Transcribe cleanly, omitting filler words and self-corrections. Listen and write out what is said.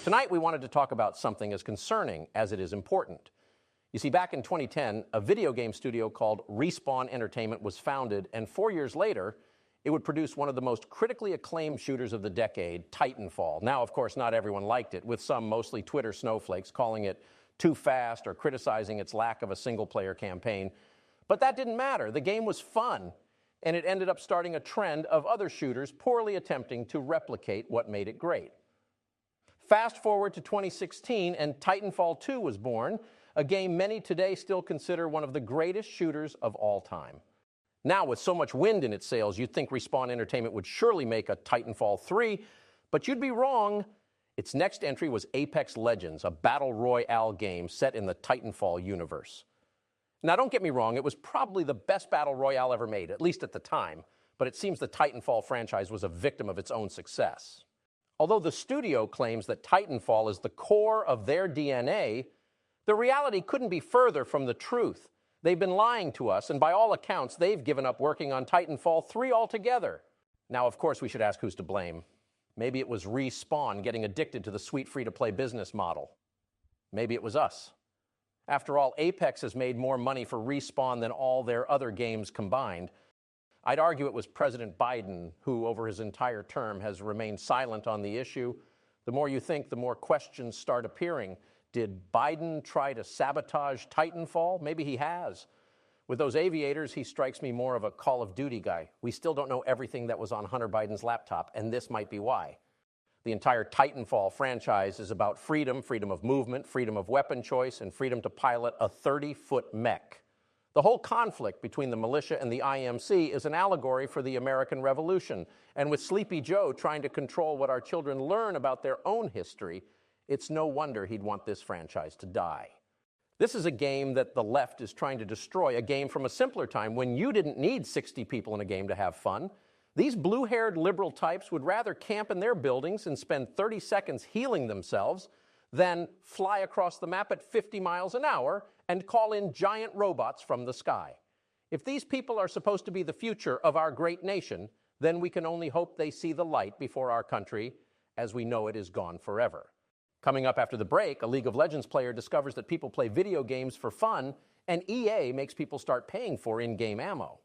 Tonight, we wanted to talk about something as concerning as it is important. You see, back in 2010, a video game studio called Respawn Entertainment was founded, and 4 years later, it would produce one of the most critically acclaimed shooters of the decade, Titanfall. Now, of course, not everyone liked it, with some, mostly Twitter snowflakes, calling it too fast or criticizing its lack of a single-player campaign. But that didn't matter. The game was fun, and it ended up starting a trend of other shooters poorly attempting to replicate what made it great. Fast forward to 2016, and Titanfall 2 was born, a game many today still consider one of the greatest shooters of all time. Now, with so much wind in its sails, you'd think Respawn Entertainment would surely make a Titanfall 3, but you'd be wrong. Its next entry was Apex Legends, a battle royale game set in the Titanfall universe. Now, don't get me wrong, it was probably the best battle royale ever made, at least at the time, but it seems the Titanfall franchise was a victim of its own success. Although the studio claims that Titanfall is the core of their DNA, the reality couldn't be further from the truth. They've been lying to us, and by all accounts, they've given up working on Titanfall 3 altogether. Now, of course, we should ask who's to blame. Maybe it was Respawn getting addicted to the sweet free-to-play business model. Maybe it was us. After all, Apex has made more money for Respawn than all their other games combined. I'd argue it was President Biden who, over his entire term, has remained silent on the issue. The more you think, the more questions start appearing. Did Biden try to sabotage Titanfall? Maybe he has. With those aviators, he strikes me more of a Call of Duty guy. We still don't know everything that was on Hunter Biden's laptop, and this might be why. The entire Titanfall franchise is about freedom, freedom of movement, freedom of weapon choice, and freedom to pilot a 30-foot mech. The whole conflict between the militia and the IMC is an allegory for the American Revolution. And with Sleepy Joe trying to control what our children learn about their own history, it's no wonder he'd want this franchise to die. This is a game that the left is trying to destroy, a game from a simpler time when you didn't need 60 people in a game to have fun. These blue-haired liberal types would rather camp in their buildings and spend 30 seconds healing themselves than fly across the map at 50 miles an hour and call in giant robots from the sky. If these people are supposed to be the future of our great nation, then we can only hope they see the light before our country, as we know it, is gone forever. Coming up after the break, a League of Legends player discovers that people play video games for fun, and EA makes people start paying for in-game ammo.